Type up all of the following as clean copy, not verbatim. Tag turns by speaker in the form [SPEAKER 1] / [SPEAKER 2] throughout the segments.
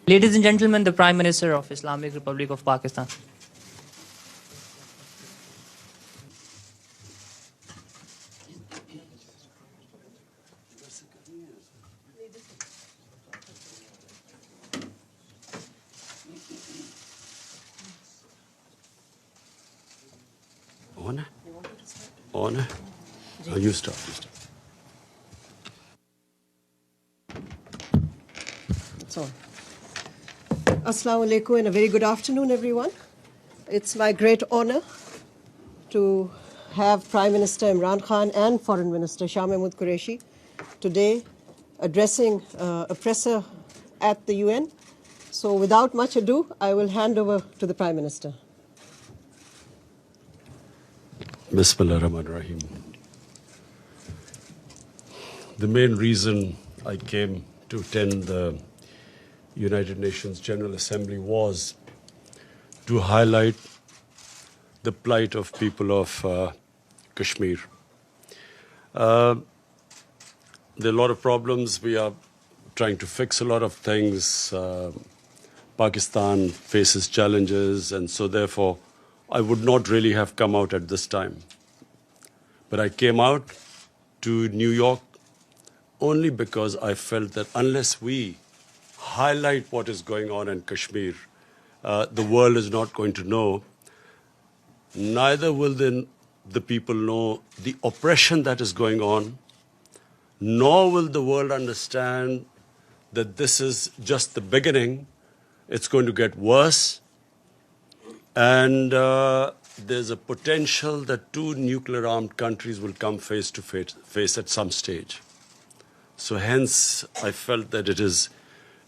[SPEAKER 1] Ladies and gentlemen, the Prime Minister of Islamic Republic of Pakistan.
[SPEAKER 2] On? On? Oh, you start.
[SPEAKER 3] So, Assalamu alaikum and a very good afternoon, everyone. It's my great honor to have Prime Minister Imran Khan and Foreign Minister Shah Mahmood Qureshi today addressing a presser at the UN. So, without much ado, I will hand over to the Prime Minister.
[SPEAKER 2] Bismillah ar-Rahman ar-Rahim. The main reason I came to attend the United Nations General Assembly was to highlight the plight of people of Kashmir. There are a lot of problems. We are trying to fix a lot of things. Pakistan faces challenges, and so therefore I would not really have come out at this time. But I came out to New York only because I felt that unless we highlight what is going on in Kashmir, the world is not going to know. Neither will the people know the oppression that is going on, nor will the world understand that this is just the beginning. It's going to get worse. And there's a potential that two nuclear-armed countries will come face to face at some stage. So hence, I felt that it is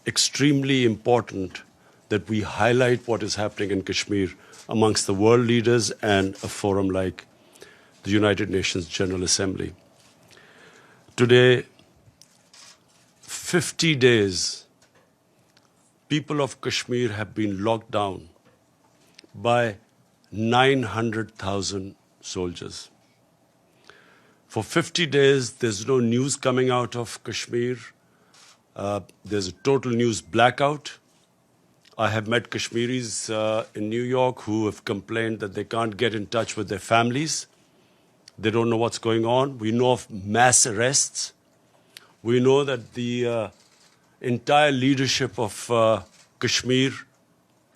[SPEAKER 2] extremely important that we highlight what is happening in Kashmir amongst the world leaders and a forum like the United Nations General Assembly. Today, 50 days, people of Kashmir have been locked down by 900,000 soldiers. For 50 days, there's no news coming out of Kashmir. There's a total news blackout. I have met Kashmiris in New York who have complained that they can't get in touch with their families. They don't know what's going on. We know of mass arrests. We know that the entire leadership of Kashmir,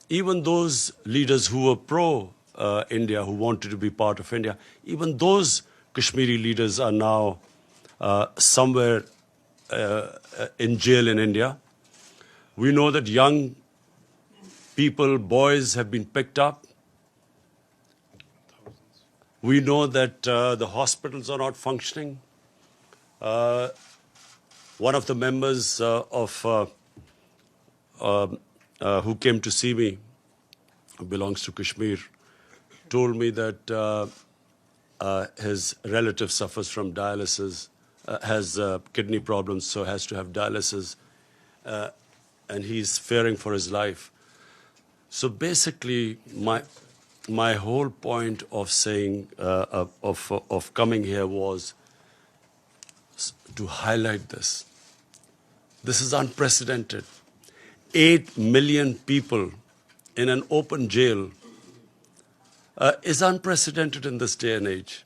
[SPEAKER 2] even those leaders who were pro-India, who wanted to be part of India, even those Kashmiri leaders are now somewhere in jail in India. We know that young people, boys, have been picked up. We know that the hospitals are not functioning. One of the members who came to see me, who belongs to Kashmir, told me that his relative suffers from dialysis, has kidney problems, so has to have dialysis, and he's fearing for his life. So basically, my whole point of saying of coming here was to highlight this. This is unprecedented. 8 million people in an open jail is unprecedented in this day and age.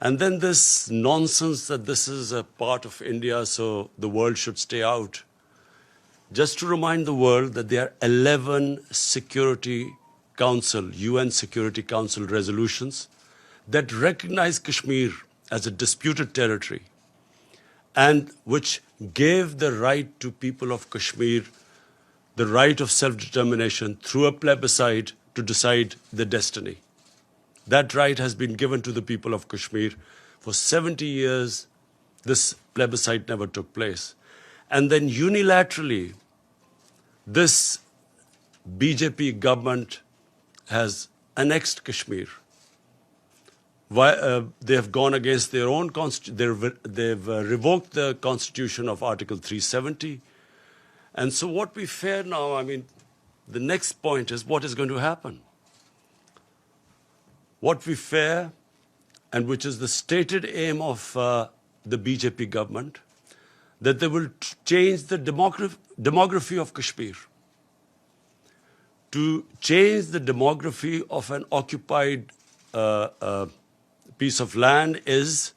[SPEAKER 2] And then this nonsense that this is a part of India, so the world should stay out. Just to remind the world that there are 11 Security Council, UN Security Council resolutions that recognize Kashmir as a disputed territory and which gave the right to people of Kashmir the right of self-determination through a plebiscite to decide their destiny. That right has been given to the people of Kashmir. For 70 years, this plebiscite never took place. And then unilaterally, this BJP government has annexed Kashmir. They have gone against their own constitution. They've revoked the constitution of Article 370. And so what we fear now, I mean, the next point is what is going to happen. What we fear, and which is the stated aim of the BJP government, that they will change the demography of Kashmir. To change the demography of an occupied piece of land is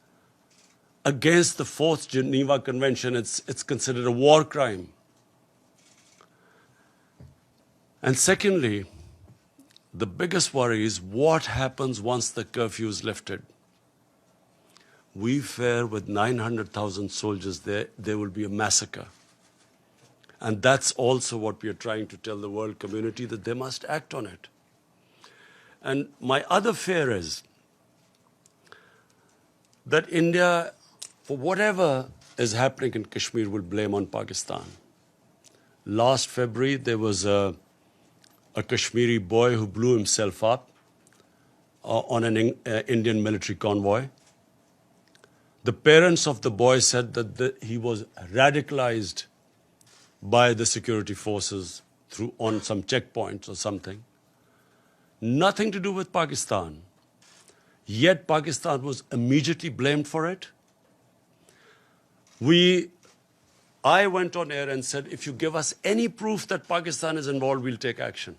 [SPEAKER 2] against the Fourth Geneva Convention. It's considered a war crime. And secondly, the biggest worry is what happens once the curfew is lifted. We fear with 900,000 soldiers there will be a massacre. And that's also what we are trying to tell the world community, that they must act on it. And my other fear is that India, for whatever is happening in Kashmir, will blame on Pakistan. Last February, there was a Kashmiri boy who blew himself up on an Indian military convoy. The parents of the boy said that he was radicalized by the security forces on some checkpoints or something. Nothing to do with Pakistan. Yet Pakistan was immediately blamed for it. I went on air and said, if you give us any proof that Pakistan is involved, we'll take action.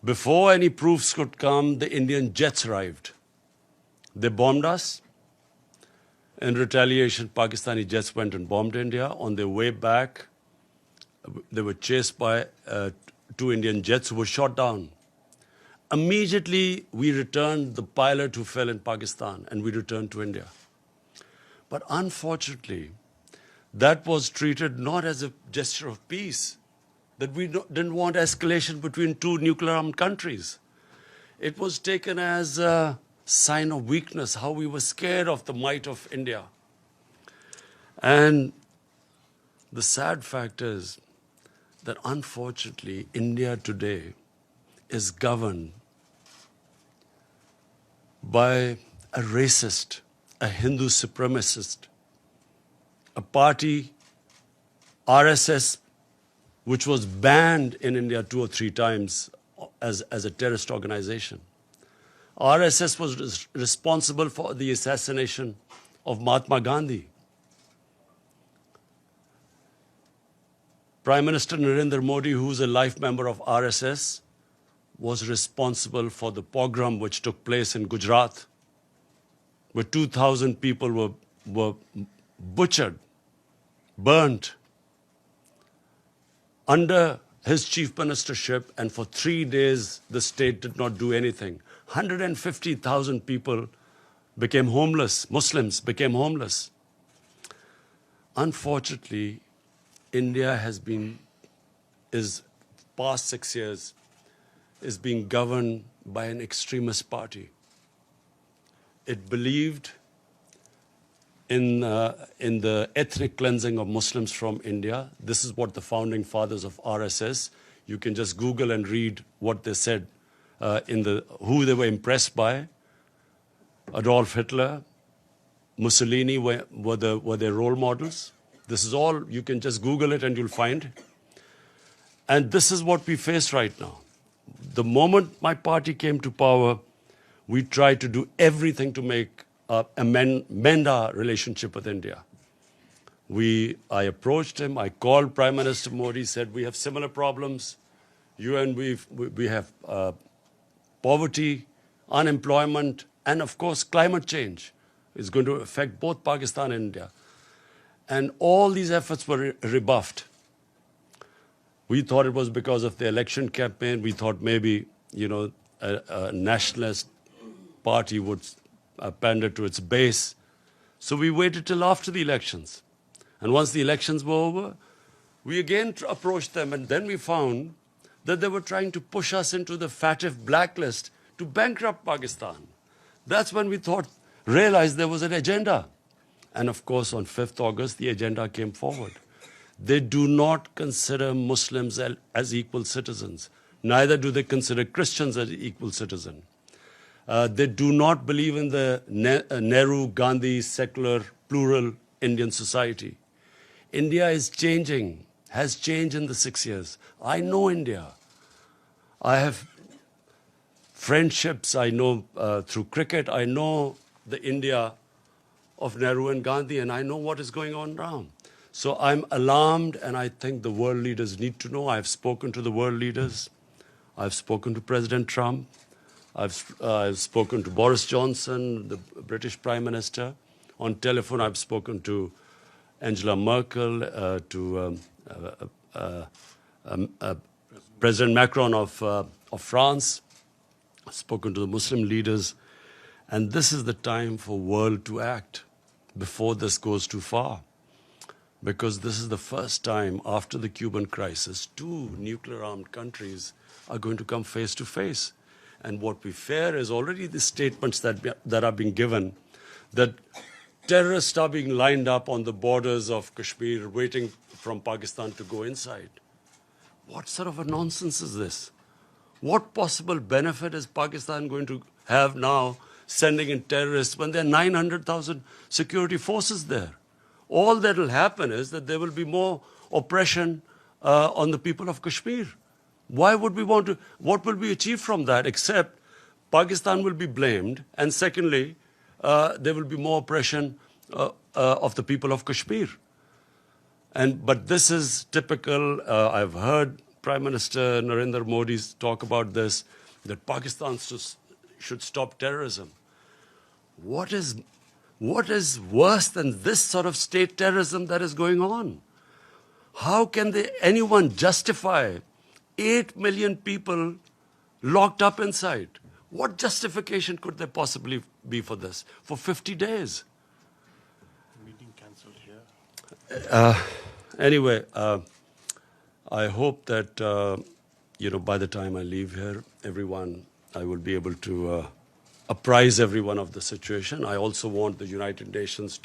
[SPEAKER 2] Before any proofs could come, the Indian jets arrived. They bombed us. In retaliation, Pakistani jets went and bombed India. On their way back, they were chased by 2 Indian jets who were shot down. Immediately, we returned the pilot who fell in Pakistan, and we returned to India. But unfortunately, that was treated not as a gesture of peace, that we didn't want escalation between 2 nuclear-armed countries. It was taken as a sign of weakness, how we were scared of the might of India. And the sad fact is that unfortunately, India today is governed by a racist, a Hindu supremacist, a party, RSS, which was banned in India 2 or 3 times as a terrorist organization. RSS was responsible for the assassination of Mahatma Gandhi. Prime Minister Surendra Modi, who is a life member of RSS, was responsible for the pogrom which took place in Gujarat, where 2,000 people were butchered, burnt, under his chief ministership, and for 3 days the state did not do anything. 150,000 people became homeless, Muslims became homeless. Unfortunately, India is past 6 years, is being governed by an extremist party. It believed in the ethnic cleansing of Muslims from India. This is what the founding fathers of RSS, you can just Google and read what they said, who they were impressed by. Adolf Hitler, Mussolini were their role models. This is all, you can just Google it and you'll find. And this is what we face right now. The moment my party came to power, we tried to do everything to mend our relationship with India. I approached him, I called Prime Minister Modi, said we have similar problems. You and we have poverty, unemployment, and of course climate change is going to affect both Pakistan and India. And all these efforts were rebuffed. We thought it was because of the election campaign. We thought maybe, a nationalist party would pander to its base. So we waited till after the elections. And once the elections were over, we again approached them, and then we found that they were trying to push us into the FATF blacklist to bankrupt Pakistan. That's when we realized there was an agenda. And of course, on 5th August, the agenda came forward. They do not consider Muslims as equal citizens. Neither do they consider Christians as equal citizens. They do not believe in the Nehru-Gandhi secular, plural Indian society. India is changing, has changed in the 6 years. I know India. I have friendships. I know through cricket. I know the India of Nehru and Gandhi, and I know what is going on now. So I'm alarmed, and I think the world leaders need to know. I've spoken to the world leaders. I've spoken to President Trump. I've spoken to Boris Johnson, the British Prime Minister. On telephone, I've spoken to Angela Merkel, to President Macron of France. I've spoken to the Muslim leaders. And this is the time for world to act before this goes too far. Because this is the first time after the Cuban crisis, two nuclear-armed countries are going to come face to face. And what we fear is already the statements that are being given, that terrorists are being lined up on the borders of Kashmir, waiting from Pakistan to go inside. What sort of a nonsense is this? What possible benefit is Pakistan going to have now sending in terrorists when there are 900,000 security forces there? All that will happen is that there will be more oppression on the people of Kashmir. Why would we want to? What will be achieved from that except Pakistan will be blamed, and secondly, there will be more oppression of the people of Kashmir. But this is typical. I've heard Prime Minister Narendra Modi talk about this, that Pakistan should stop terrorism. What is worse than this sort of state terrorism that is going on? How can anyone justify 8 million people locked up inside? What justification could there possibly be for this? For 50 days?
[SPEAKER 4] Meeting cancelled here.
[SPEAKER 2] Anyway, I hope that, by the time I leave here, I will be able to apprise everyone of the situation. I also want the United Nations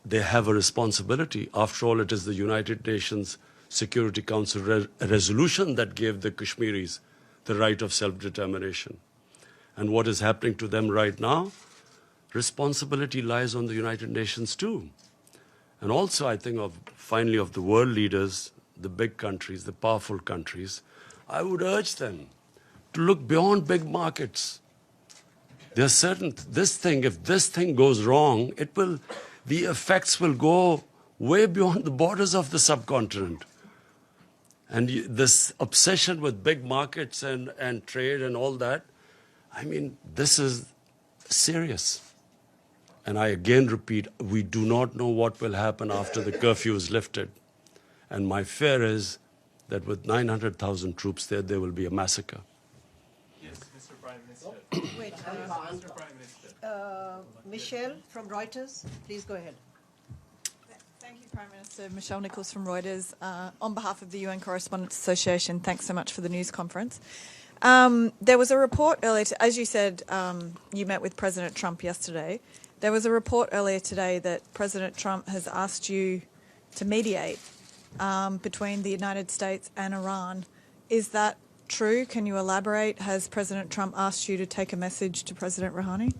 [SPEAKER 2] they have a responsibility. After all, it is the United Nations Security Council resolution that gave the Kashmiris the right of self-determination. And what is happening to them right now, responsibility lies on the United Nations too. And also, I think, finally, of the world leaders, the big countries, the powerful countries, I would urge them to look beyond big markets. There are certain, if this thing goes wrong, the effects will go way beyond the borders of the subcontinent. And this obsession with big markets and trade and all that, I mean, this is serious. And I again repeat, we do not know what will happen after the curfew is lifted. And my fear is that with 900,000 troops there will be a massacre.
[SPEAKER 4] Yes, Mr. Prime Minister.
[SPEAKER 3] Wait,
[SPEAKER 4] Mr. Prime Minister.
[SPEAKER 3] Michelle from Reuters, please go ahead.
[SPEAKER 5] Thank you, Prime Minister. Michelle Nichols from Reuters. On behalf of the UN Correspondents Association, thanks so much for the news conference. There was a report earlier, as you said, you met with President Trump yesterday. There was a report earlier today that President Trump has asked you to mediate between the United States and Iran. Is that true? Can you elaborate? Has President Trump asked you to take a message to President Rouhani?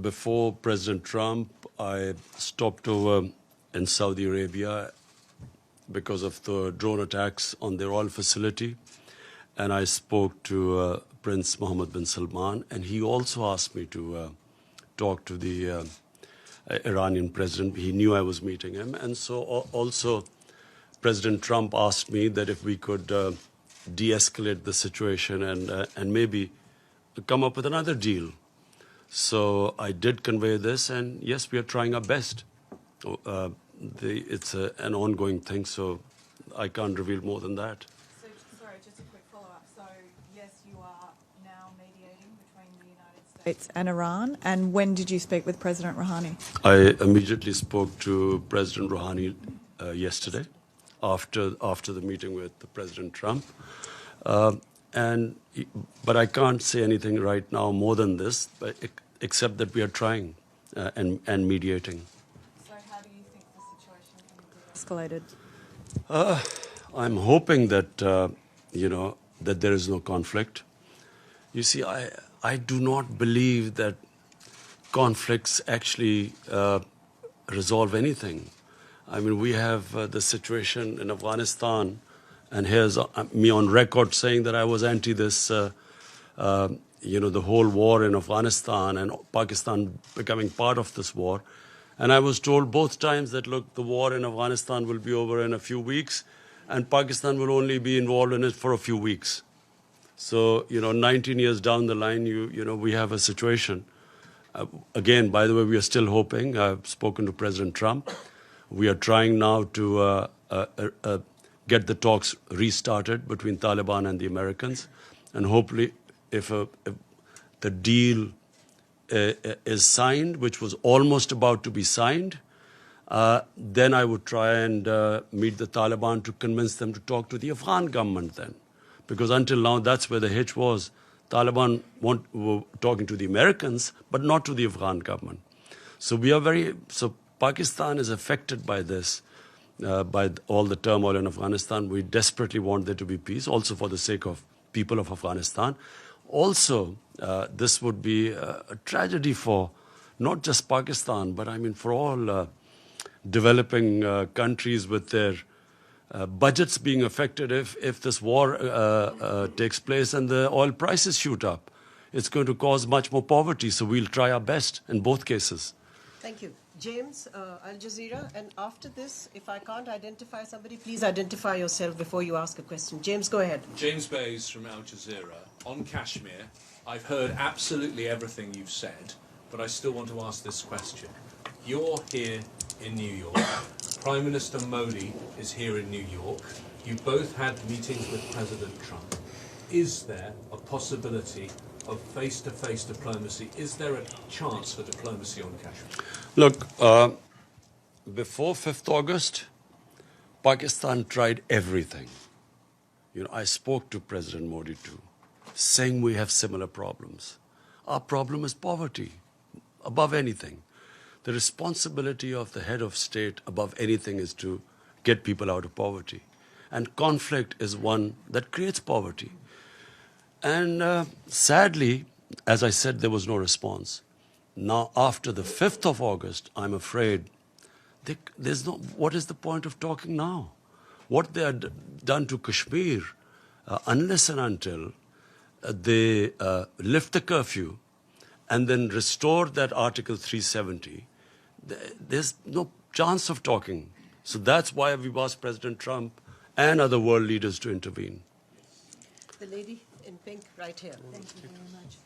[SPEAKER 2] Before President Trump, I stopped over in Saudi Arabia because of the drone attacks on their oil facility. And I spoke to Prince Mohammed bin Salman, and he also asked me to talk to the Iranian president. He knew I was meeting him. And so also President Trump asked me that if we could de-escalate the situation and maybe come up with another deal. So I did convey this, and yes, we are trying our best. It's an ongoing thing, so I can't reveal more than that.
[SPEAKER 5] So, sorry, just a quick follow-up. So, yes, you are now mediating between the United States and Iran. And when did you speak with President Rouhani?
[SPEAKER 2] I immediately spoke to President Rouhani yesterday after the meeting with President Trump. But I can't say anything right now more than this, except that we are trying and mediating.
[SPEAKER 5] So how do you think the situation can be escalated?
[SPEAKER 2] I'm hoping that, that there is no conflict. You see, I do not believe that conflicts actually resolve anything. I mean, we have the situation in Afghanistan, and here's me on record saying that I was anti this the whole war in Afghanistan and Pakistan becoming part of this war. And I was told both times that, look, the war in Afghanistan will be over in a few weeks and Pakistan will only be involved in it for a few weeks. So, 19 years down the line, we have a situation. Again, by the way, we are still hoping. I've spoken to President Trump. We are trying now to get the talks restarted between Taliban and the Americans. And hopefully, if the deal is signed, which was almost about to be signed, then I would try and meet the Taliban to convince them to talk to the Afghan government then. Because until now, that's where the hitch was. Taliban were talking to the Americans, but not to the Afghan government. So Pakistan is affected by this, by all the turmoil in Afghanistan. We desperately want there to be peace, also for the sake of people of Afghanistan. Also, this would be a tragedy for not just Pakistan, but I mean for all developing countries with their budgets being affected if this war takes place and the oil prices shoot up. It's going to cause much more poverty, so we'll try our best in both cases.
[SPEAKER 3] Thank you. James, Al Jazeera, and after this, if I can't identify somebody, please identify yourself before you ask a question. James, go ahead.
[SPEAKER 6] James Bays from Al Jazeera. On Kashmir, I've heard absolutely everything you've said, but I still want to ask this question. You're here in New York. Prime Minister Modi is here in New York. You both had meetings with President Trump. Is there a possibility of face-to-face diplomacy? Is there a chance for diplomacy on Kashmir?
[SPEAKER 2] Look, before 5th August, Pakistan tried everything. I spoke to President Modi too, saying we have similar problems. Our problem is poverty, above anything. The responsibility of the head of state above anything is to get people out of poverty. And conflict is one that creates poverty. And sadly, as I said, there was no response. Now, after the 5th of August, I'm afraid what is the point of talking now? What they had done to Kashmir, unless and until they lift the curfew and then restore that Article 370, there's no chance of talking. So that's why we've asked President Trump and other world leaders to intervene.
[SPEAKER 3] The lady in pink right here.
[SPEAKER 7] Thank you very much.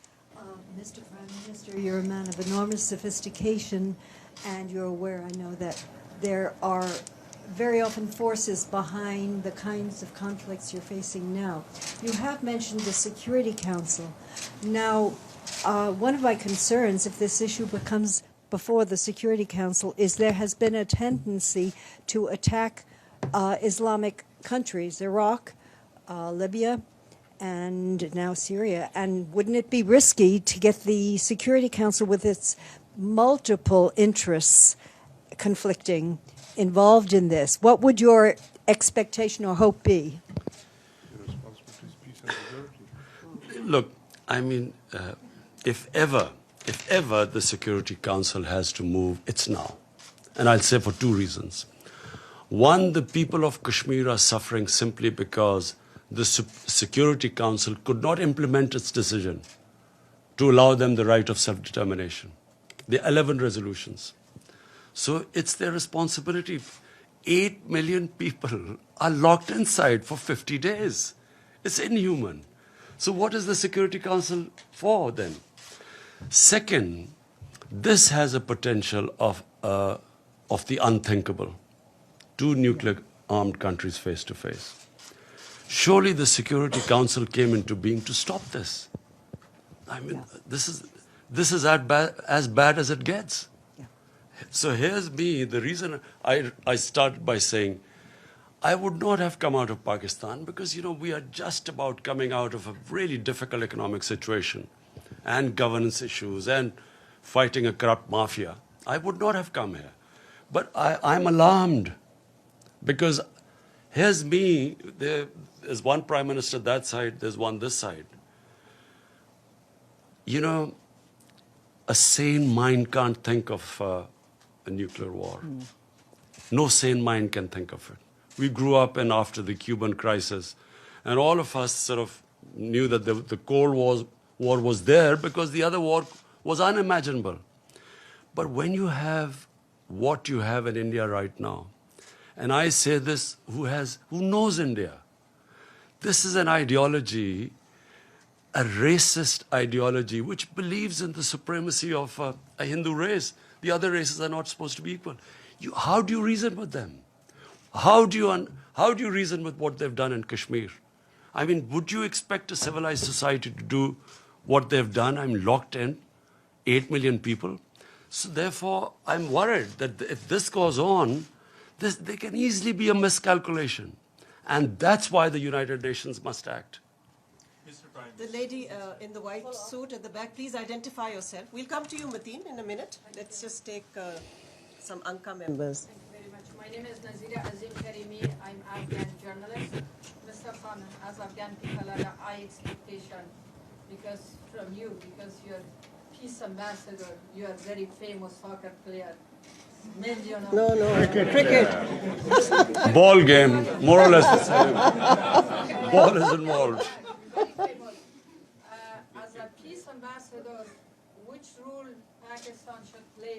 [SPEAKER 7] Mr. Prime Minister, you're a man of enormous sophistication, and you're aware, I know, that there are very often forces behind the kinds of conflicts you're facing now. You have mentioned the Security Council. Now, one of my concerns, if this issue becomes before the Security Council, is there has been a tendency to attack Islamic countries, Iraq, Libya, and now Syria. And wouldn't it be risky to get the Security Council, with its multiple interests conflicting, involved in this? What would your expectation or hope be?
[SPEAKER 2] Look, I mean, if ever the Security Council has to move, it's now. And I'll say for two reasons. One, the people of Kashmir are suffering simply because the Security Council could not implement its decision to allow them the right of self-determination. The 11 resolutions. So it's their responsibility. 8 million people are locked inside for 50 days. It's inhuman. So what is the Security Council for then? Second, this has a potential of the unthinkable. Two nuclear-armed countries face to face. Surely the Security Council came into being to stop this. I mean, this is as bad as it gets.
[SPEAKER 7] Yeah.
[SPEAKER 2] So here's me, the reason I started by saying, I would not have come out of Pakistan because, we are just about coming out of a really difficult economic situation and governance issues and fighting a corrupt mafia. I would not have come here. But I'm alarmed because here's me, there's one prime minister that side, there's one this side. A sane mind can't think of a nuclear war. No sane mind can think of it. We grew up after the Cuban crisis, and all of us sort of knew that the Cold War war was there because the other war was unimaginable. But when you have what you have in India right now, and I say this who knows India, this is an ideology, a racist ideology, which believes in the supremacy of a Hindu race. The other races are not supposed to be equal. How do you reason with them? How do you reason with what they've done in Kashmir? I mean, would you expect a civilized society to do what they've done? I'm locked in, 8 million people. So therefore, I'm worried that if this goes on, there can easily be a miscalculation. And that's why the United Nations must act.
[SPEAKER 4] Mr. Prime
[SPEAKER 3] The lady in the white suit at the back, please identify yourself. We'll come to you, Mateen, in a minute. Let's just take some Anka members.
[SPEAKER 8] Thank you very much. My name is Nazira Azim Karimi. I'm Afghan journalist. Mr. Khan, as Afghan people have a high expectation from you, because you're peace ambassador, you are very famous soccer player.
[SPEAKER 3] No. Cricket.
[SPEAKER 2] Ball game, more or less the same. Ball is involved.
[SPEAKER 8] As a peace ambassador, which role Pakistan should play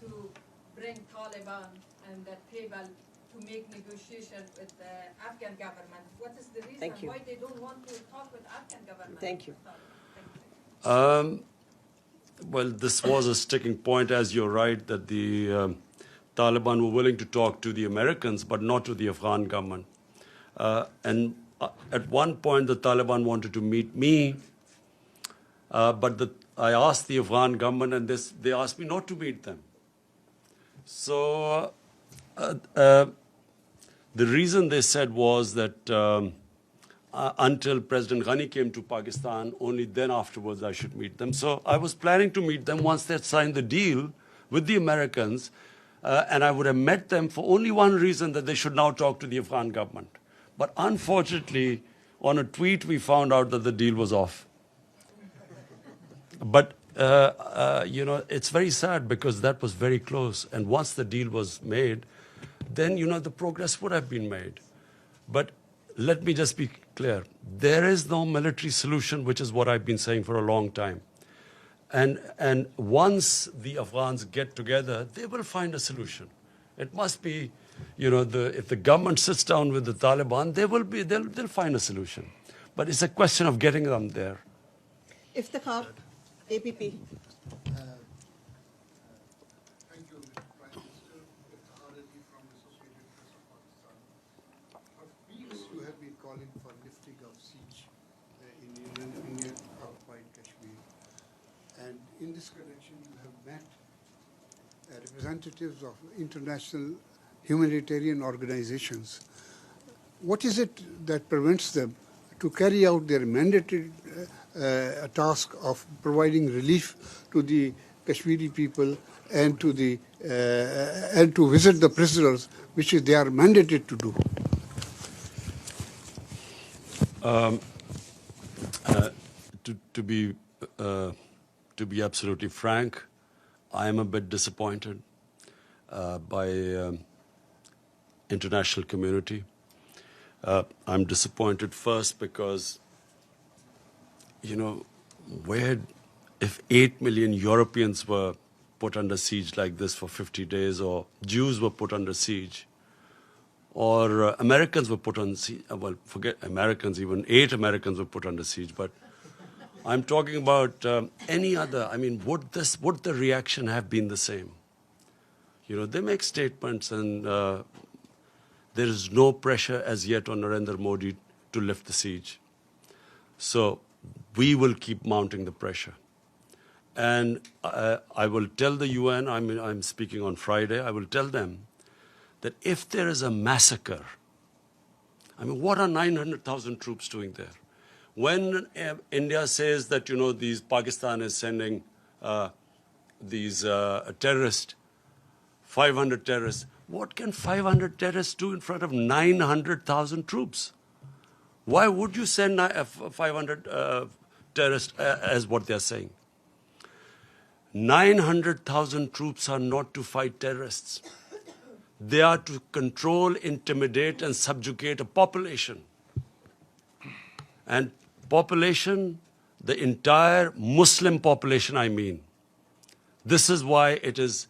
[SPEAKER 8] to bring Taliban and the table to make negotiation with the Afghan government? What is the reason why they don't want to talk with Afghan government?
[SPEAKER 3] Thank you.
[SPEAKER 2] Well, this was a sticking point, as you're right, that the Taliban were willing to talk to the Americans, but not to the Afghan government. And at one point, the Taliban wanted to meet me, but I asked the Afghan government, and they asked me not to meet them. So the reason they said was that until President Ghani came to Pakistan, only then afterwards I should meet them. So I was planning to meet them once they had signed the deal with the Americans, and I would have met them for only one reason, that they should now talk to the Afghan government. But unfortunately, on a tweet, we found out that the deal was off. But, it's very sad because that was very close. And once the deal was made, then, the progress would have been made. But let me just be clear. There is no military solution, which is what I've been saying for a long time. And once the Afghans get together, they will find a solution. It must be, if the government sits down with the Taliban, they'll find a solution. But it's a question of getting them there.
[SPEAKER 3] Iftikhar, APP.
[SPEAKER 9] Thank you, Mr. Prime Minister. Iftikhar Ali from Associated Press of Pakistan. For weeks, you have been calling for lifting of siege in Indian occupied Kashmir. And in this connection, you have met representatives of international humanitarian organizations. What is it that prevents them to carry out their mandated task of providing relief to the Kashmiri people and to visit the prisoners, which they are mandated to do?
[SPEAKER 2] To be absolutely frank, I am a bit disappointed by international community. I'm disappointed first because, if 8 million Europeans were put under siege like this for 50 days, or Jews were put under siege, or Americans were put on siege, well, forget Americans, even 8 Americans were put under siege, but I'm talking about any other. I mean, would the reaction have been the same? They make statements, and there is no pressure as yet on Narendra Modi to lift the siege. So we will keep mounting the pressure. And I will tell the UN, I'm speaking on Friday, I will tell them that if there is a massacre, what are 900,000 troops doing there? When India says that, Pakistan is sending these terrorists, 500 terrorists, what can 500 terrorists do in front of 900,000 troops? Why would you send 500 terrorists as what they're saying? 900,000 troops are not to fight terrorists. They are to control, intimidate, and subjugate a population. And population, the entire Muslim population, I mean. This is why it is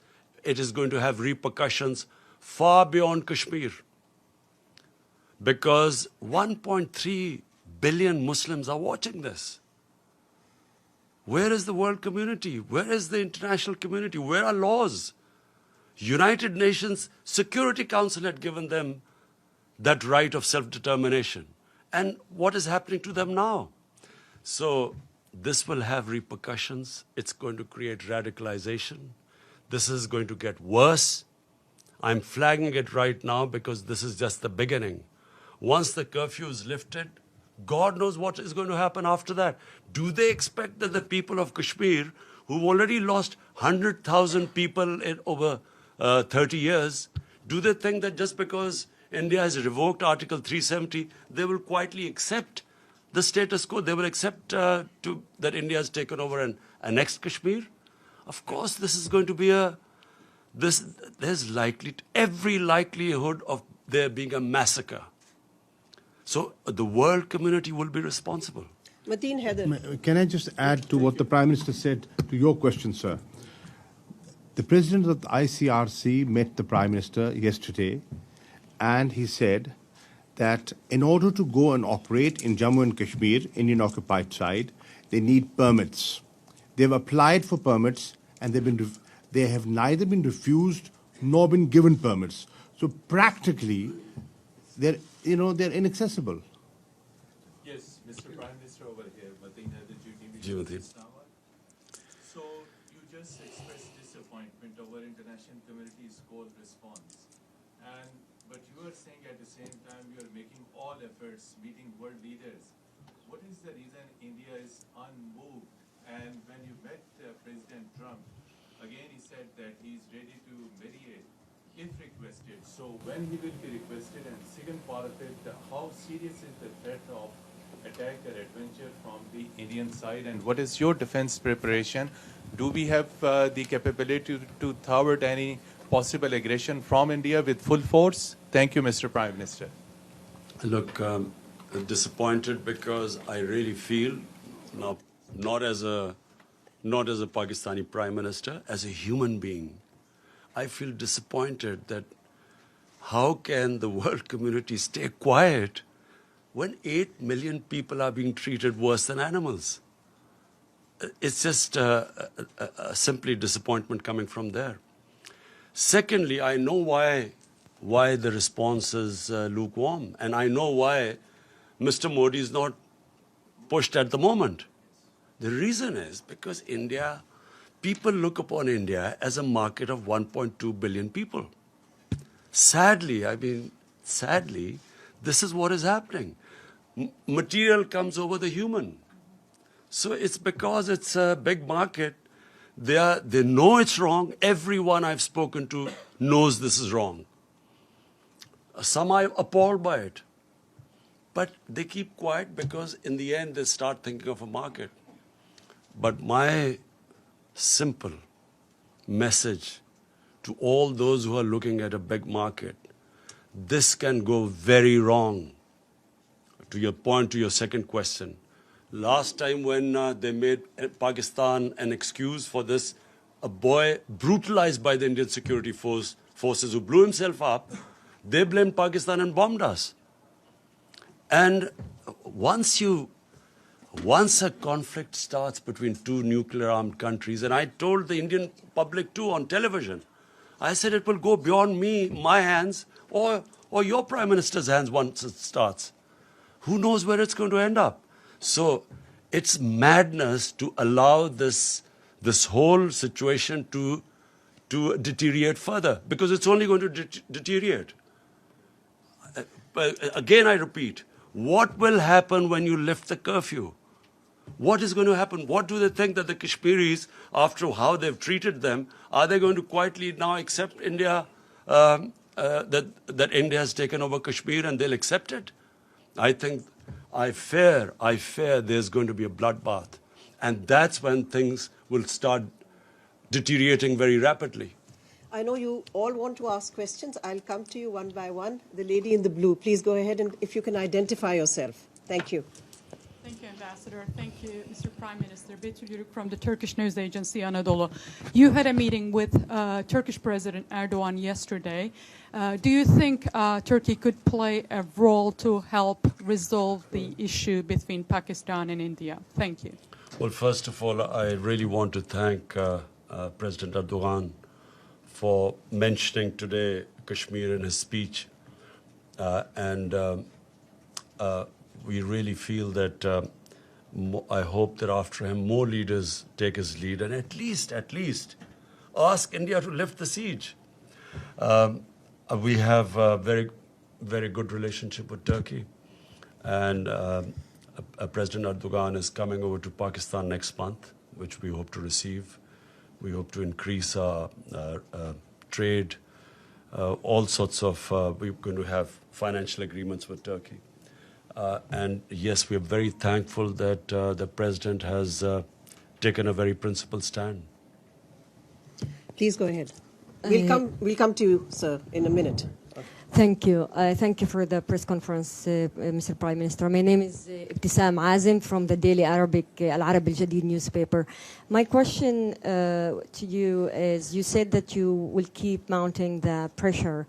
[SPEAKER 2] going to have repercussions far beyond Kashmir. Because 1.3 billion Muslims are watching this. Where is the world community? Where is the international community? Where are laws? United Nations Security Council had given them that right of self-determination. And what is happening to them now? So this will have repercussions. It's going to create radicalization. This is going to get worse. I'm flagging it right now because this is just the beginning. Once the curfew is lifted, God knows what is going to happen after that. Do they expect that the people of Kashmir, who've already lost 100,000 people in over 30 years, do they think that just because India has revoked Article 370, they will quietly accept the status quo? They will accept that India has taken over and annexed Kashmir? Of course, this is going to be there's every likelihood of there being a massacre. So the world community will be responsible.
[SPEAKER 3] Mateen Haider.
[SPEAKER 10] Can I just add to what the Prime Minister said to your question, sir? The President of the ICRC met the Prime Minister yesterday, and he said that in order to go and operate in Jammu and Kashmir, Indian occupied side, they need permits. They've applied for permits, and they have neither been refused nor been given permits. So practically, they're inaccessible.
[SPEAKER 4] Yes, Mr. Prime Minister over here, Mateen Haider,
[SPEAKER 2] Mateen.
[SPEAKER 4] So you just expressed disappointment over international community's cold response. But you are saying at the same time you are making all efforts, meeting world leaders. What is the reason India is unmoved? And when you met President Trump, again he said that he is ready to mediate if requested. So when he will be requested, and second part of it, how serious is the threat of attack or adventure from the Indian side, and what is your defense preparation? Do we have the capability to thwart any possible aggression from India with full force? Thank you, Mr. Prime Minister.
[SPEAKER 2] Look, disappointed because I really feel, now, not as a Pakistani Prime Minister, as a human being, I feel disappointed that how can the world community stay quiet when 8 million people are being treated worse than animals? It's just simply disappointment coming from there. Secondly, I know why the response is lukewarm, and I know why Mr. Modi is not pushed at the moment. The reason is because people look upon India as a market of 1.2 billion people. Sadly, this is what is happening. Material comes over the human. So it's because it's a big market. They know it's wrong. Everyone I've spoken to knows this is wrong. Some are appalled by it. But they keep quiet because in the end they start thinking of a market. But my simple message to all those who are looking at a big market, this can go very wrong. To your second question, last time when they made Pakistan an excuse for this, a boy brutalized by the Indian security forces who blew himself up, they blamed Pakistan and bombed us. And once a conflict starts between two nuclear-armed countries, and I told the Indian public too on television, I said it will go beyond my hands, or your Prime Minister's hands once it starts. Who knows where it's going to end up? So it's madness to allow this whole situation to deteriorate further, because it's only going to deteriorate. Again, I repeat, what will happen when you lift the curfew? What is going to happen? What do they think that the Kashmiris, after how they've treated them, are they going to quietly now accept India, that India has taken over Kashmir and they'll accept it? I fear there's going to be a bloodbath. And that's when things will start deteriorating very rapidly.
[SPEAKER 3] I know you all want to ask questions. I'll come to you one by one. The lady in the blue, please go ahead, and if you can identify yourself. Thank you.
[SPEAKER 11] Thank you, Ambassador. Thank you, Mr. Prime Minister. Betül Yürük from the Turkish news agency Anadolu. You had a meeting with Turkish President Erdogan yesterday. Do you think Turkey could play a role to help resolve the issue between Pakistan and India? Thank you.
[SPEAKER 2] Well, first of all, I really want to thank President Erdogan for mentioning today Kashmir in his speech. We really feel that I hope that after him more leaders take his lead and at least ask India to lift the siege. We have a very, very good relationship with Turkey, and President Erdogan is coming over to Pakistan next month, which we hope to receive. We hope to increase our trade, all sorts of, we're going to have financial agreements with Turkey. And yes, we are very thankful that the President has taken a very principled stand.
[SPEAKER 3] Please go ahead. We'll come to you, sir, in a minute.
[SPEAKER 12] Thank you. Thank you for the press conference, Mr. Prime Minister. My name is Ibtisam Azim from the daily Arabic Al Arab Al Jadid newspaper. My question to you is, you said that you will keep mounting the pressure.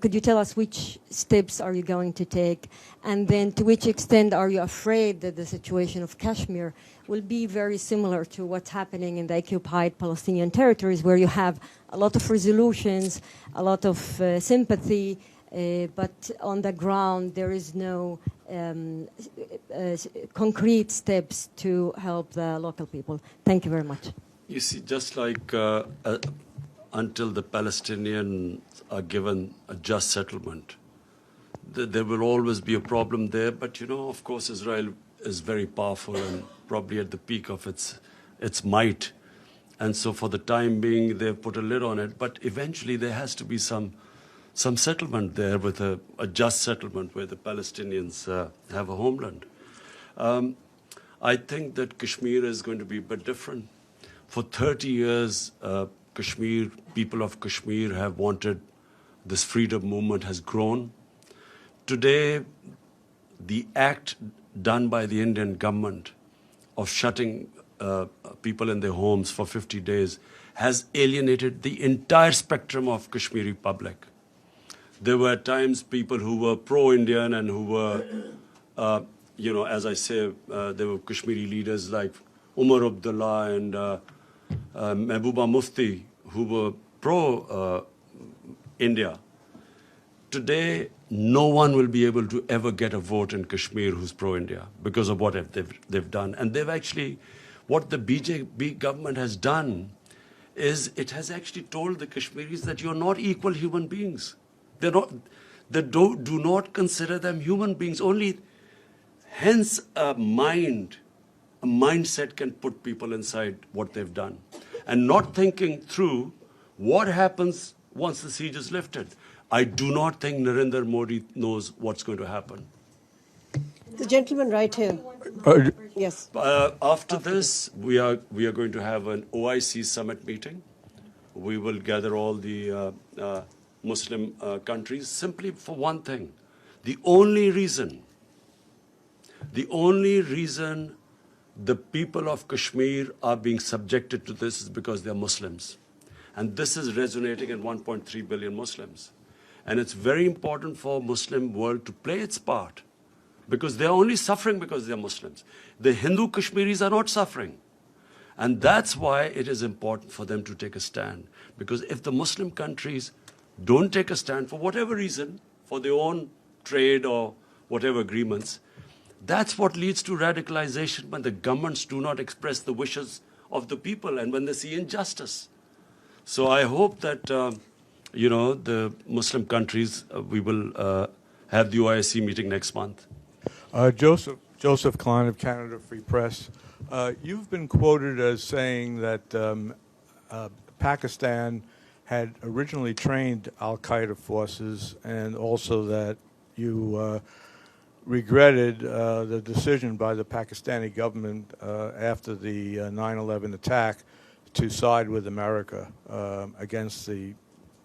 [SPEAKER 12] Could you tell us which steps are you going to take? And then to which extent are you afraid that the situation of Kashmir will be very similar to what's happening in the occupied Palestinian territories, where you have a lot of resolutions, a lot of sympathy, but on the ground there is no concrete steps to help the local people. Thank you very much.
[SPEAKER 2] You see, just like until the Palestinians are given a just settlement, there will always be a problem there. But, you know, of course, Israel is very powerful and probably at the peak of its might. And so for the time being, they've put a lid on it. But eventually there has to be some settlement there, with a just settlement where the Palestinians have a homeland. I think that Kashmir is going to be a bit different. For 30 years, people of Kashmir have wanted, this freedom movement has grown. Today, the act done by the Indian government of shutting people in their homes for 50 days has alienated the entire spectrum of Kashmiri public. There were times people who were pro-Indian and who were, as I say, there were Kashmiri leaders like Umar Abdullah and Mehbooba Mufti who were pro-India. Today, no one will be able to ever get a vote in Kashmir who's pro-India because of what they've done. And they've actually, what the BJP government has done is it has actually told the Kashmiris that you're not equal human beings. They do not consider them human beings. Only, hence, a mindset can put people inside what they've done, and not thinking through what happens once the siege is lifted. I do not think Narendra Modi knows what's going to happen.
[SPEAKER 3] The gentleman right here. Yes.
[SPEAKER 2] After this, we are going to have an OIC summit meeting. We will gather all the Muslim countries simply for one thing. The only reason the people of Kashmir are being subjected to this is because they're Muslims. And this is resonating in 1.3 billion Muslims. And it's very important for Muslim world to play its part, because they're only suffering because they're Muslims. The Hindu Kashmiris are not suffering. And that's why it is important for them to take a stand. Because if the Muslim countries don't take a stand for whatever reason, for their own trade or whatever agreements, that's what leads to radicalization, when the governments do not express the wishes of the people and when they see injustice. So I hope that, the Muslim countries, we will have the OIC meeting next month.
[SPEAKER 13] Joseph Klein of Canada Free Press. You've been quoted as saying that Pakistan had originally trained al-Qaeda forces, and also that you regretted the decision by the Pakistani government after the 9/11 attack to side with America against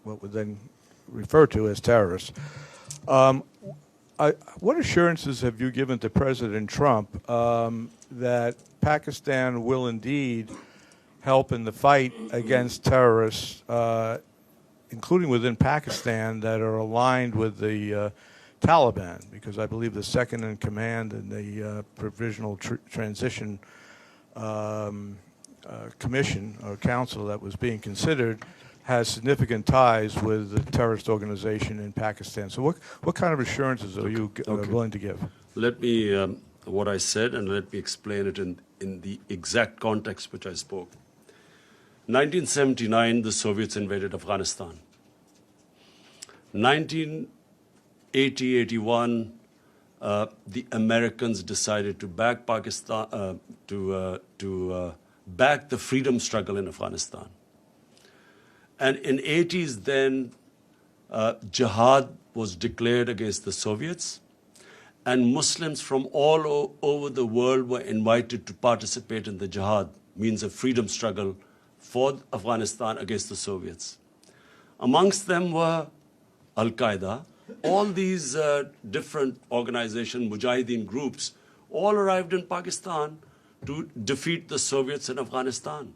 [SPEAKER 13] what would then refer to as terrorists. what assurances have you given to President Trump that Pakistan will indeed help in the fight against terrorists, including within Pakistan, that are aligned with the Taliban? Because I believe the second in command in the Provisional Transition Commission or Council that was being considered has significant ties with the terrorist organization in Pakistan. So what kind of assurances are you willing to give?
[SPEAKER 2] Let me, what I said, and let me explain it in the exact context which I spoke. 1979, the Soviets invaded Afghanistan. 1980-81, the Americans decided to back Pakistan, back the freedom struggle in Afghanistan. And in 80s then, jihad was declared against the Soviets, and Muslims from all over the world were invited to participate in the jihad, means a freedom struggle for Afghanistan against the Soviets. Amongst them were Al-Qaeda. All these different organizations, Mujahideen groups, all arrived in Pakistan to defeat the Soviets in Afghanistan.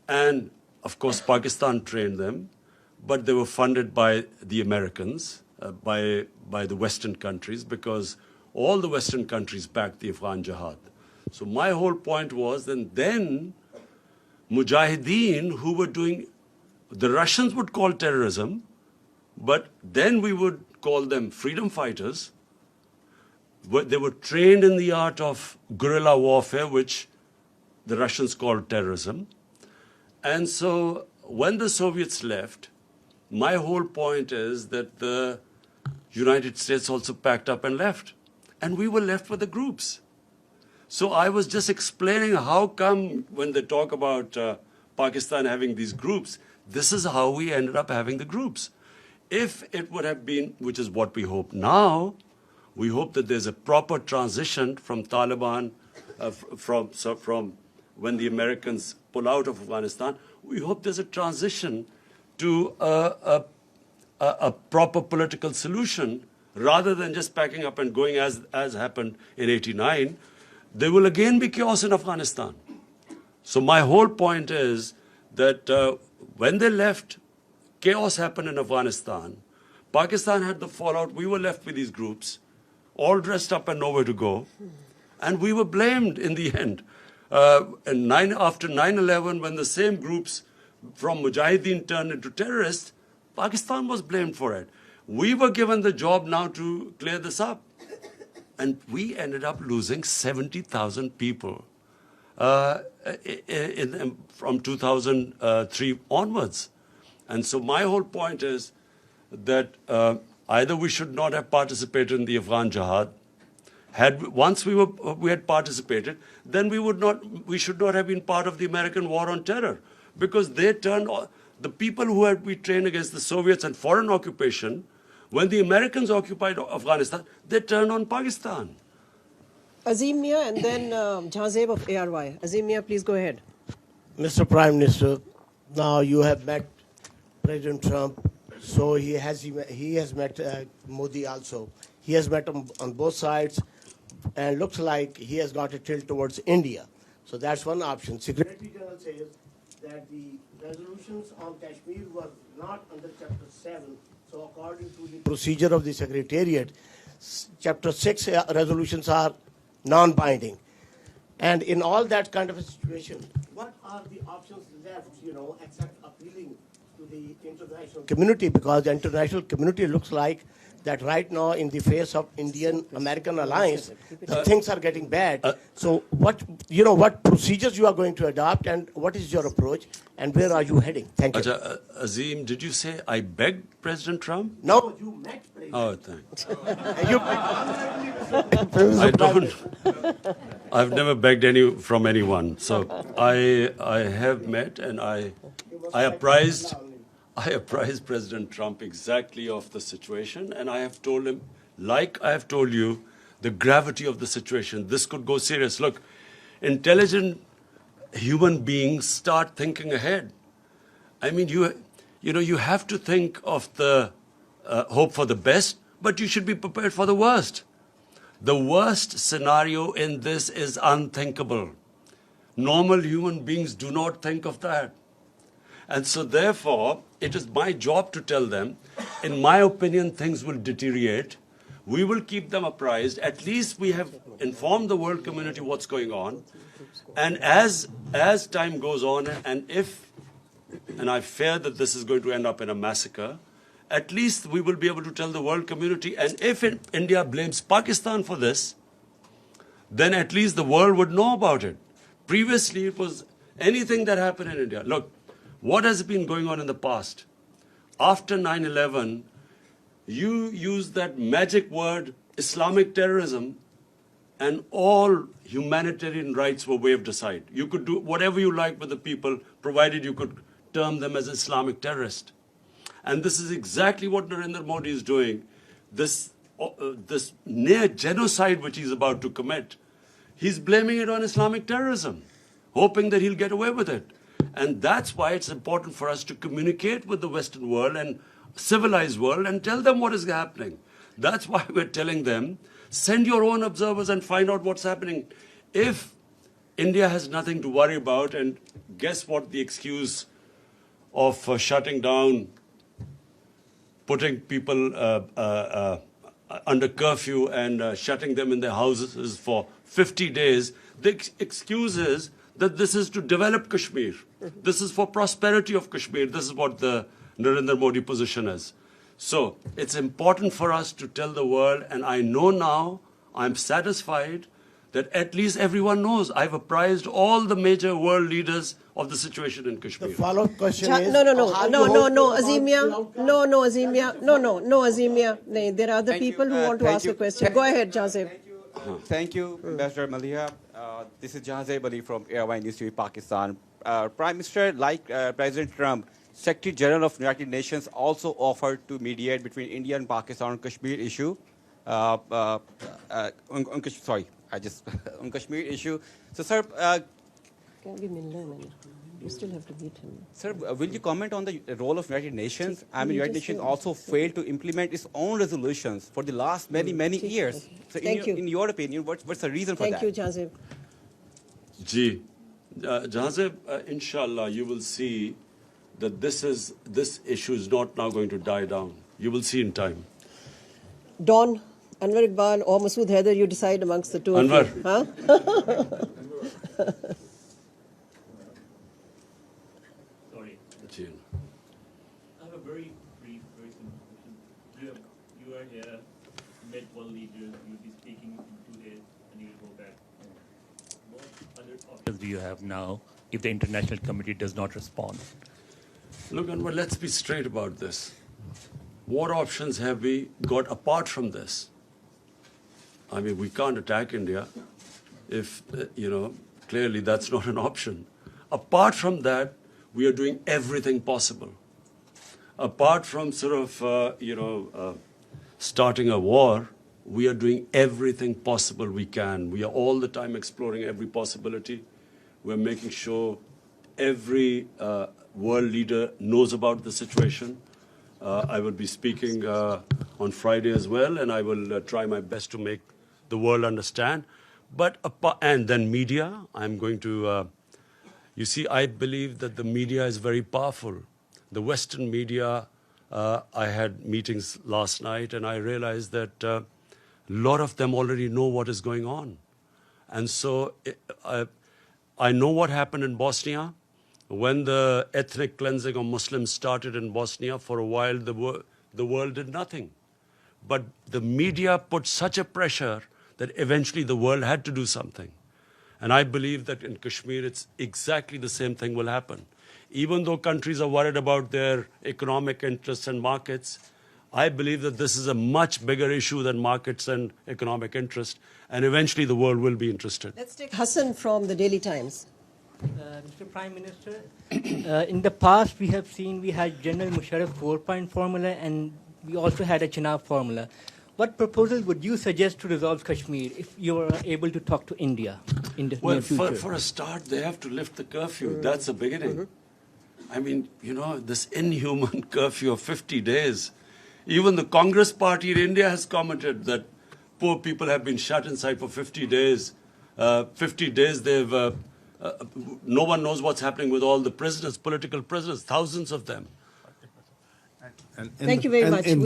[SPEAKER 2] And of course, Pakistan trained them, but they were funded by the Americans, by the Western countries, because all the Western countries backed the Afghan jihad. So my whole point was that then Mujahideen, who were doing, the Russians would call terrorism, but then we would call them freedom fighters. They were trained in the art of guerrilla warfare, which the Russians called terrorism. And so when the Soviets left, my whole point is that the United States also packed up and left. And we were left with the groups. So I was just explaining how come when they talk about Pakistan having these groups, this is how we ended up having the groups. If it would have been, which is what we hope now, we hope that there's a proper transition from Taliban, from when the Americans pull out of Afghanistan. We hope there's a transition to a proper political solution rather than just packing up and going as happened in '89. There will again be chaos in Afghanistan. So my whole point is that when they left, chaos happened in Afghanistan. Pakistan had the fallout. We were left with these groups, all dressed up and nowhere to go. And we were blamed in the end. After 9/11, when the same groups from Mujahideen turned into terrorists, Pakistan was blamed for it. We were given the job now to clear this up. And we ended up losing 70,000 people from 2003 onwards. And so my whole point is that either we should not have participated in the Afghan jihad. Once we had participated, then we should not have been part of the American war on terror, because they turned the people who had we trained against the Soviets and foreign occupation. When the Americans occupied Afghanistan, they turned on Pakistan.
[SPEAKER 3] Azim Mia and then Jazeb of ARY. Azim Mia, please go ahead.
[SPEAKER 14] Mr. Prime Minister, now you have met President Trump, so he has met Modi also. He has met him on both sides, and looks like he has got a tilt towards India. So that's one option. Secretary General says that the resolutions on Kashmir were not under Chapter 7. So according to the procedure of the Secretariat, Chapter 6 resolutions are non-binding. And in all that kind of a situation, what are the options left, except appealing to the international community? Because the international community looks like that right now, in the face of Indian-American alliance, things are getting bad. So what procedures you are going to adopt, and what is your approach, and where are you heading? Thank you.
[SPEAKER 2] Azim, did you say I begged President Trump?
[SPEAKER 14] No, you met President.
[SPEAKER 2] Oh, thanks.
[SPEAKER 14] I
[SPEAKER 2] don't. I've never begged from anyone. So I have met, and I apprised President Trump exactly of the situation, and I have told him, like I have told you, the gravity of the situation. This could go serious. Look, intelligent human beings start thinking ahead. I mean, you have to think of the hope for the best, but you should be prepared for the worst. The worst scenario in this is unthinkable. Normal human beings do not think of that. And so therefore, it is my job to tell them, in my opinion, things will deteriorate. We will keep them apprised. At least we have informed the world community what's going on. And as time goes on, and I fear that this is going to end up in a massacre, at least we will be able to tell the world community. And if India blames Pakistan for this, then at least the world would know about it. Previously, it was anything that happened in India. Look, what has been going on in the past? After 9/11, you used that magic word, Islamic terrorism, and all humanitarian rights were waved aside. You could do whatever you like with the people, provided you could term them as Islamic terrorists. And this is exactly what Narendra Modi is doing. This near genocide which he's about to commit, he's blaming it on Islamic terrorism, hoping that he'll get away with it. And that's why it's important for us to communicate with the Western world and civilized world and tell them what is happening. That's why we're telling them, send your own observers and find out what's happening. If India has nothing to worry about, and guess what the excuse of shutting down, putting people under curfew and shutting them in their houses for 50 days, the excuse is that this is to develop Kashmir. This is for prosperity of Kashmir. This is what the Narendra Modi position is. So it's important for us to tell the world, and I know now, I'm satisfied that at least everyone knows. I've apprised all the major world leaders of the situation in Kashmir.
[SPEAKER 14] The follow-up question is...
[SPEAKER 3] No, Azimia. No, Azimia. No, there are other people who want to ask a question. Go ahead, Jazeb.
[SPEAKER 15] Thank you, Ambassador Malia. This is Jazeb Ali from Airline News TV, Pakistan. Prime Minister, like President Trump, Secretary General of the United Nations also offered to mediate between India and Pakistan on Kashmir issue. On Kashmir issue. So, sir,
[SPEAKER 3] you still have to meet him.
[SPEAKER 15] Sir, will you comment on the role of United Nations? I mean, United Nations also failed to implement its own resolutions for the last many years. So, in your opinion, what's the reason for that?
[SPEAKER 3] Thank you, Jazeb.
[SPEAKER 2] Jazeb, inshallah, you will see that this issue is not now going to die down. You will see in time.
[SPEAKER 3] Dawn, Anwar Iqbal or Masood Haider, you decide amongst the two
[SPEAKER 2] Anwar.
[SPEAKER 3] of you. Huh?
[SPEAKER 16] Sorry. I have a very brief, very simple question. You are here, met world leaders, you'll be speaking in 2 days, and you'll go back. What other options do you have now if the international committee does not respond?
[SPEAKER 2] Look, Anwar, let's be straight about this. What options have we got apart from this? I mean, we can't attack India if, clearly that's not an option. Apart from that, we are doing everything possible. Apart from starting a war, we are doing everything possible we can. We are all the time exploring every possibility. We're making sure every world leader knows about the situation. I will be speaking on Friday as well, and I will try my best to make the world understand. And then media, I'm going to, you see, I believe that the media is very powerful. The Western media, I had meetings last night, and I realized that a lot of them already know what is going on. And so I know what happened in Bosnia. When the ethnic cleansing of Muslims started in Bosnia, for a while the world did nothing. But the media put such a pressure that eventually the world had to do something. And I believe that in Kashmir, it's exactly the same thing will happen. Even though countries are worried about their economic interests and markets, I believe that this is a much bigger issue than markets and economic interest. And eventually the world will be interested.
[SPEAKER 3] Let's take Hassan from the Daily Times.
[SPEAKER 17] Mr. Prime Minister, in the past we have seen we had General Musharraf 4-point formula and we also had a Chenab formula. What proposal would you suggest to resolve Kashmir if you were able to talk to India in the near future?
[SPEAKER 2] For a start, they have to lift the curfew. That's the beginning. I mean, this inhuman curfew of 50 days Even the Congress party in India has commented that poor people have been shut inside for 50 days. 50 days no one knows what's happening with all the prisoners, political prisoners, thousands of them.
[SPEAKER 3] Thank you very much.
[SPEAKER 10] In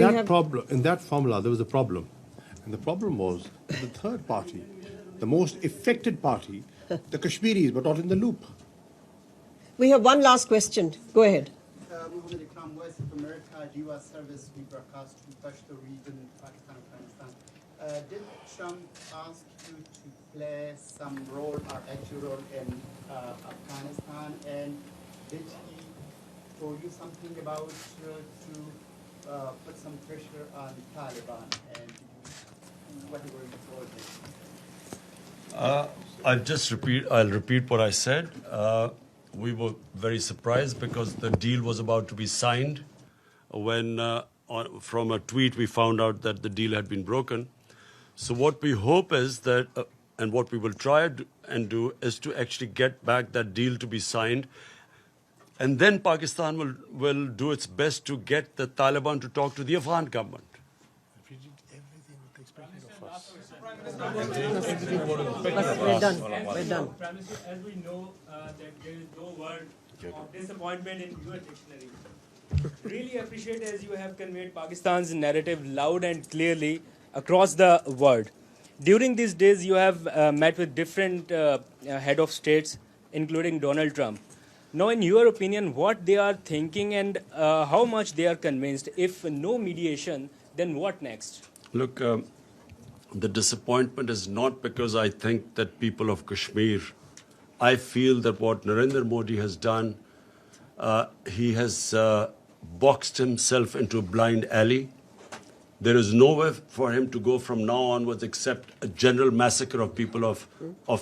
[SPEAKER 10] that formula, there was a problem. And the problem was the third party, the most affected party, the Kashmiris, were not in the loop.
[SPEAKER 3] We have one last question. Go ahead.
[SPEAKER 18] Mohammed Ikram, Voice of America, U.S. service, we broadcast to Pashto region, Pakistan, Afghanistan. Did Trump ask you to play some role or active role in Afghanistan? And did he told you something about to put some pressure on Taliban? And whatever you told him.
[SPEAKER 2] I'll repeat what I said. We were very surprised because the deal was about to be signed when from a tweet we found out that the deal had been broken. So what we hope is that, and what we will try and do, is to actually get back that deal to be signed. And then Pakistan will do its best to get the Taliban to talk to the Afghan government.
[SPEAKER 3] We're done. We're done.
[SPEAKER 19] As we know that there is no word of disappointment in your dictionary. Really appreciate as you have conveyed Pakistan's narrative loud and clearly across the world. During these days, you have met with different head of states, including Donald Trump. Now, in your opinion, what they are thinking and how much they are convinced? If no mediation, then what next?
[SPEAKER 2] Look, the disappointment is not because I think that people of Kashmir, I feel that what Narendra Modi has done, he has boxed himself into a blind alley. There is nowhere for him to go from now onwards except a general massacre of people of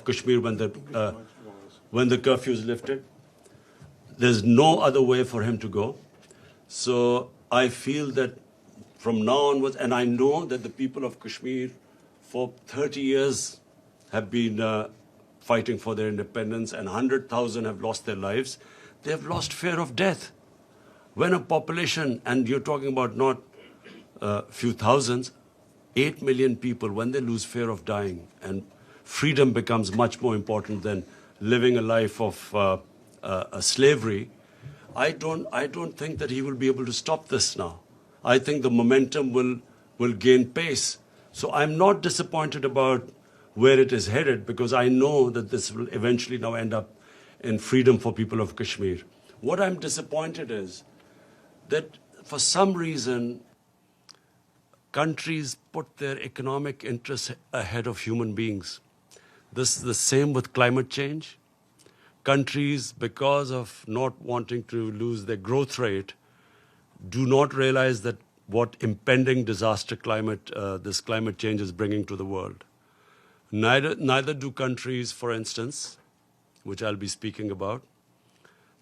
[SPEAKER 2] Kashmir when the curfew is lifted. There's no other way for him to go. So I feel that from now onwards, and I know that the people of Kashmir for 30 years have been fighting for their independence, and 100,000 have lost their lives. They have lost fear of death. When a population, and you're talking about not few thousands, 8 million people, when they lose fear of dying, and freedom becomes much more important than living a life of slavery, I don't think that he will be able to stop this now. I think the momentum will gain pace. So I'm not disappointed about where it is headed because I know that this will eventually now end up in freedom for people of Kashmir. What I'm disappointed is that for some reason countries put their economic interests ahead of human beings. This is the same with climate change. Countries, because of not wanting to lose their growth rate, do not realize that what impending disaster this climate change is bringing to the world. Neither do countries, for instance, which I'll be speaking about,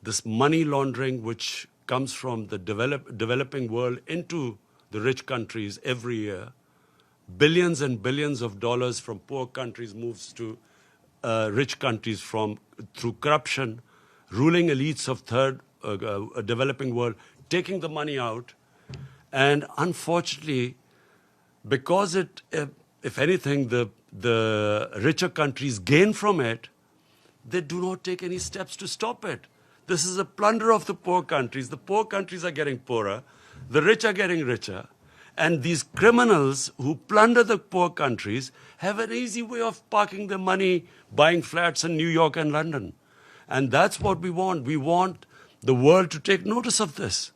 [SPEAKER 2] this money laundering which comes from the developing world into the rich countries every year, billions and billions of dollars from poor countries moves to rich countries through corruption, ruling elites of developing world, taking the money out. And unfortunately, because if anything, the richer countries gain from it, they do not take any steps to stop it. This is a plunder of the poor countries. The poor countries are getting poorer. The rich are getting richer. And these criminals who plunder the poor countries have an easy way of parking their money, buying flats in New York and London. And that's what we want. We want the world to take notice of this.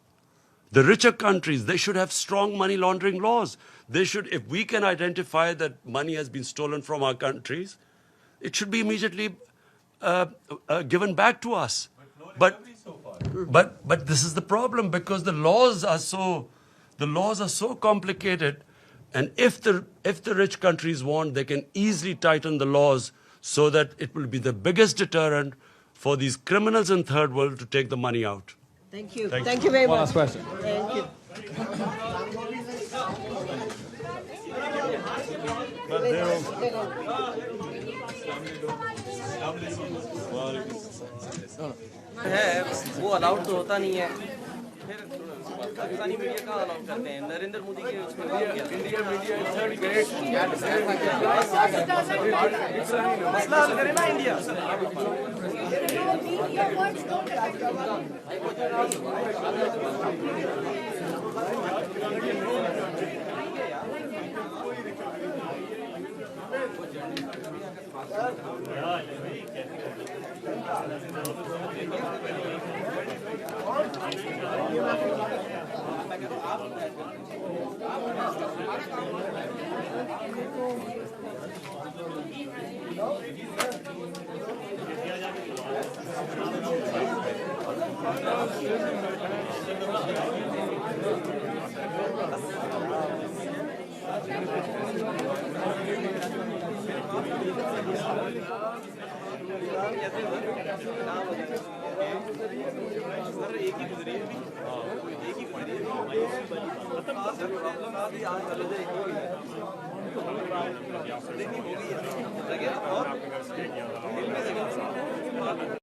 [SPEAKER 2] The richer countries, they should have strong money laundering laws. They should, if we can identify that money has been stolen from our countries, it should be immediately given back to us. But this is the problem because the laws are so complicated, and if the rich countries want, they can easily tighten the laws so that it will be the biggest deterrent for these criminals in third world to take the money out.
[SPEAKER 3] Thank you. Thank you very much.
[SPEAKER 20] One last question.
[SPEAKER 3] Thank you.
[SPEAKER 20] है वो allowed तो होता नहीं है फिर Pakistani media का allow करते हैं नरेंद्र मोदी के उसमें इंडिया मीडिया थर्ड ग्रेड मसला हल करे ना इंडिया एक ही